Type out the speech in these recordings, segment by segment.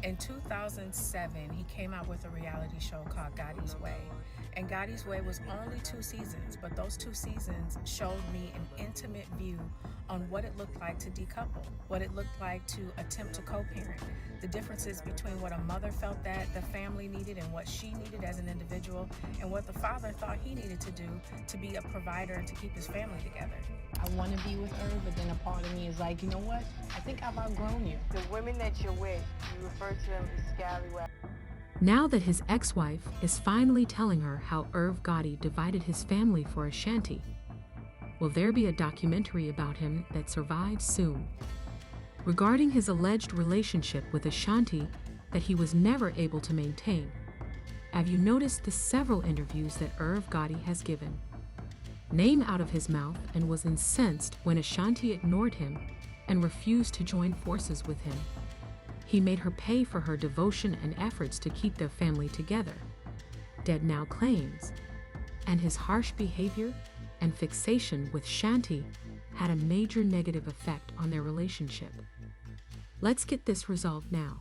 In 2007, he came out with a reality show called Gotti's Way. And Gotti's Way was only 2 seasons, but those 2 seasons showed me an intimate view on what it looked like to decouple, what it looked like to attempt to co-parent, the differences between what a mother felt that the family needed and what she needed as an individual, and what the father thought he needed to do to be a provider and to keep his family together. I want to be with Irv, but then a part of me is like, you know what? I think I've outgrown you. The women that you're with, you refer to them as scallywag. Now that his ex-wife is finally telling her how Irv Gotti divided his family for Ashanti, will there be a documentary about him that survives soon? Regarding his alleged relationship with Ashanti that he was never able to maintain, have you noticed the several interviews that Irv Gotti has given? Name out of his mouth and was incensed when Ashanti ignored him and refused to join forces with him. He made her pay for her devotion and efforts to keep their family together, Deb now claims, and his harsh behavior and fixation with Shanti had a major negative effect on their relationship. Let's get this resolved now.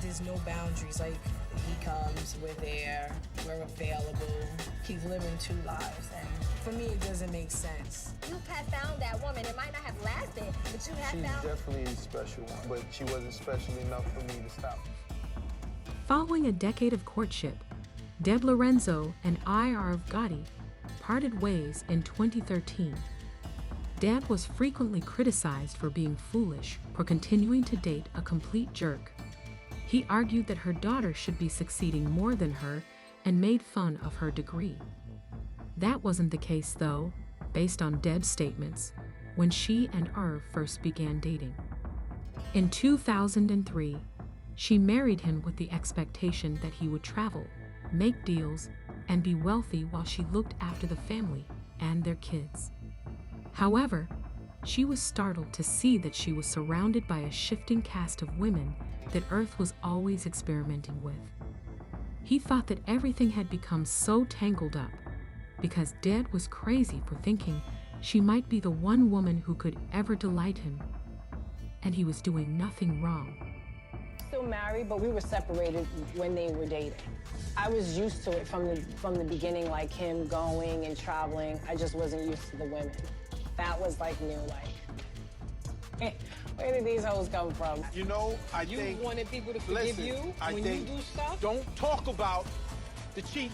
There's no boundaries. Like, he comes, we're there, we're available. He's living 2 lives, and for me, it doesn't make sense. You have found that woman. It might not have lasted, but you have She's found... definitely a special one, but she wasn't special enough for me to stop. Following a decade of courtship, Deb Lorenzo and Irv Gotti parted ways in 2013. Deb was frequently criticized for being foolish for continuing to date a complete jerk. He argued that her daughter should be succeeding more than her and made fun of her degree. That wasn't the case, though, based on Deb's statements, when she and Irv first began dating. In 2003, she married him with the expectation that he would travel, make deals, and be wealthy while she looked after the family and their kids. However, she was startled to see that she was surrounded by a shifting cast of women that Irv was always experimenting with. He thought that everything had become so tangled up because Deb was crazy for thinking she might be the one woman who could ever delight him, and he was doing nothing wrong. Still married, but we were separated when they were dating. I was used to it from the beginning, like him going and traveling. I just wasn't used to the women. That was like new, like, where did these hoes come from? You know, I think... You wanted people to forgive you when you do stuff? Don't talk about the cheat.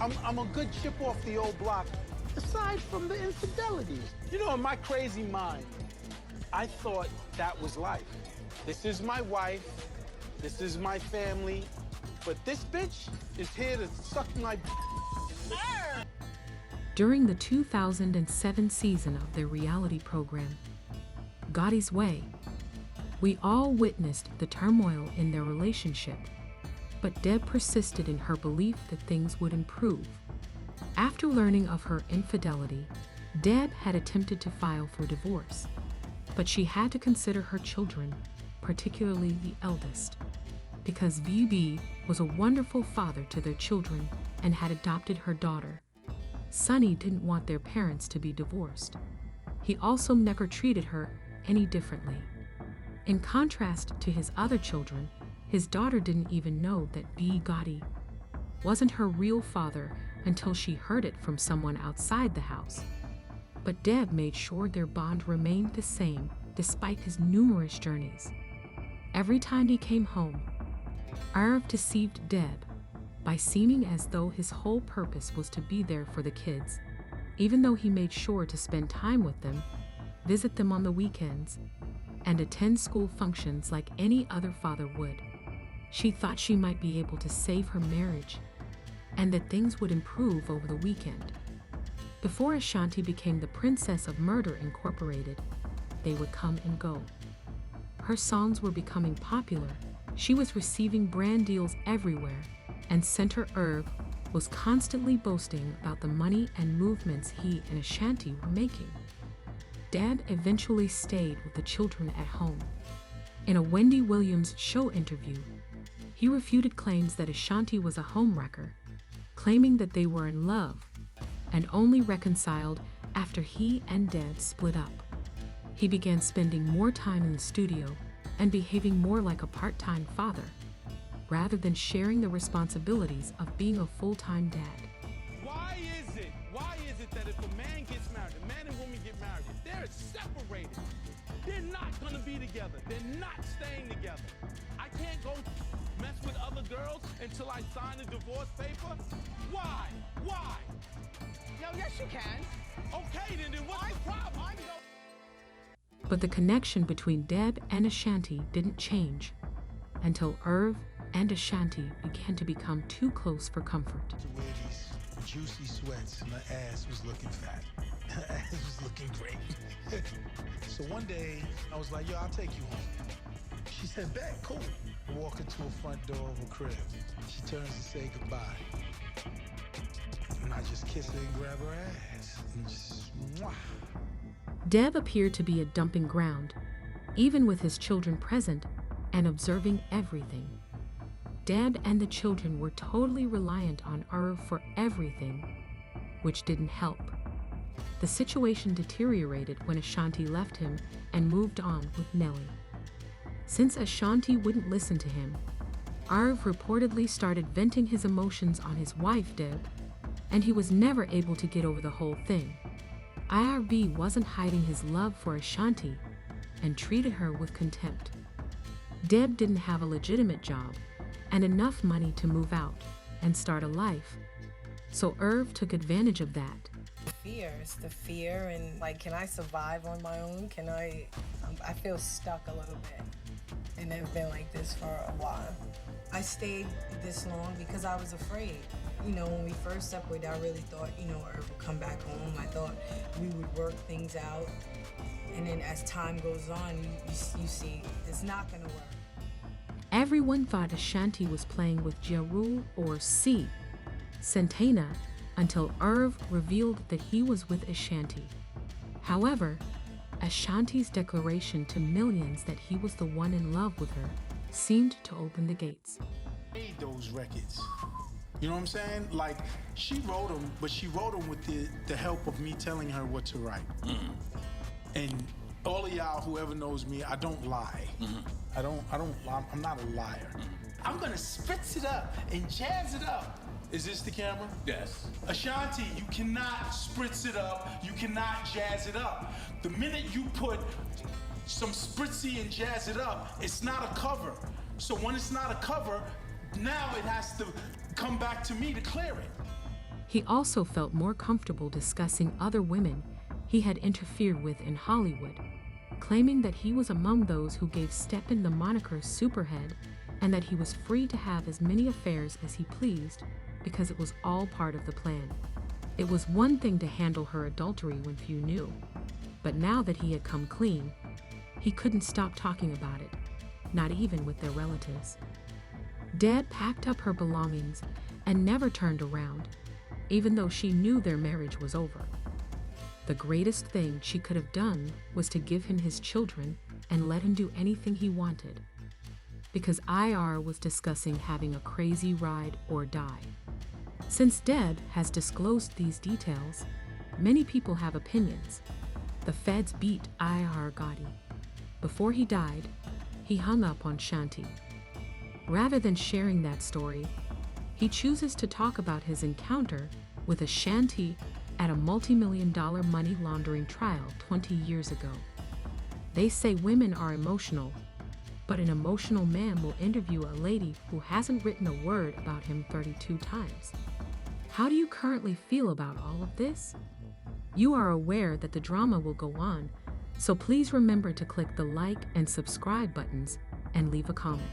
I'm a good chip off the old block, aside from the infidelities. You know, in my crazy mind, I thought that was life. This is my wife, this is my family, but this bitch is here to suck my... During the 2007 season of their reality program, Gotti's Way, we all witnessed the turmoil in their relationship, but Deb persisted in her belief that things would improve. After learning of her infidelity, Deb had attempted to file for divorce, but she had to consider her children, particularly the eldest, because VB was a wonderful father to their children and had adopted her daughter. Sonny didn't want their parents to be divorced. He also never treated her any differently. In contrast to his other children, his daughter didn't even know that B. Gotti wasn't her real father until she heard it from someone outside the house. But Deb made sure their bond remained the same despite his numerous journeys. Every time he came home, Irv deceived Deb by seeming as though his whole purpose was to be there for the kids, even though he made sure to spend time with them, visit them on the weekends, and attend school functions like any other father would. She thought she might be able to save her marriage and that things would improve over the weekend. Before Ashanti became the Princess of Murder Incorporated, they would come and go. Her songs were becoming popular, she was receiving brand deals everywhere, and Center Irv was constantly boasting about the money and movements he and Ashanti were making. Deb eventually stayed with the children at home. In a Wendy Williams show interview, he refuted claims that Ashanti was a homewrecker, claiming that they were in love and only reconciled after he and Deb split up. He began spending more time in the studio and behaving more like a part-time father, rather than sharing the responsibilities of being a full-time dad. Why is it that if a man gets married, a man and woman get married, if they're separated, they're not gonna be together. They're not staying together. I can't go mess with other girls until I sign a divorce paper? Why? No, yes, you can. Okay, then what's the problem? But the connection between Deb and Ashanti didn't change until Irv and Ashanti began to become too close for comfort. To wear these juicy sweats and her ass was looking fat. Her ass was looking great. So one day, I was like, yo, I'll take you home. She said, bet, cool. I walk into a front door of a crib. She turns to say goodbye. And I just kiss her and grab her ass. And just, mwah. Deb appeared to be a dumping ground, even with his children present and observing everything. Deb and the children were totally reliant on Irv for everything, which didn't help. The situation deteriorated when Ashanti left him and moved on with Nellie. Since Ashanti wouldn't listen to him, Irv reportedly started venting his emotions on his wife, Deb, and he was never able to get over the whole thing. IRV wasn't hiding his love for Ashanti and treated her with contempt. Deb didn't have a legitimate job and enough money to move out and start a life, so Irv took advantage of that. The fear and like, can I survive on my own? I feel stuck a little bit, and I've been like this for a while. I stayed this long because I was afraid. You know, when we first separated, I really thought, Irv would come back home. I thought we would work things out. And then as time goes on, you see it's not gonna work. Everyone thought Ashanti was playing with Ja Rule or C, Santana, until Irv revealed that he was with Ashanti. However, Ashanti's declaration to millions that he was the one in love with her seemed to open the gates. Made those records. You know what I'm saying? Like, she wrote them, but she wrote them with the help of me telling her what to write. And all of y'all, whoever knows me, I don't lie. I'm not a liar. I'm gonna spritz it up and jazz it up. Is this the camera? Yes. Ashanti, you cannot spritz it up. You cannot jazz it up. The minute you put some spritzy and jazz it up, it's not a cover. So when it's not a cover, now it has to come back to me to clear it. He also felt more comfortable discussing other women he had interfered with in Hollywood, claiming that he was among those who gave Steppen the moniker Superhead and that he was free to have as many affairs as he pleased because it was all part of the plan. It was one thing to handle her adultery when few knew, but now that he had come clean, he couldn't stop talking about it, not even with their relatives. Deb packed up her belongings and never turned around, even though she knew their marriage was over. The greatest thing she could have done was to give him his children and let him do anything he wanted, because IR was discussing having a crazy ride or die. Since Deb has disclosed these details, many people have opinions. The feds beat Irv Gotti. Before he died, he hung up on Shanti. Rather than sharing that story, he chooses to talk about his encounter with Ashanti at a multi-million-dollar money laundering trial 20 years ago. They say women are emotional, but an emotional man will interview a lady who hasn't written a word about him 32 times. How do you currently feel about all of this? You are aware that the drama will go on, so please remember to click the like and subscribe buttons and leave a comment.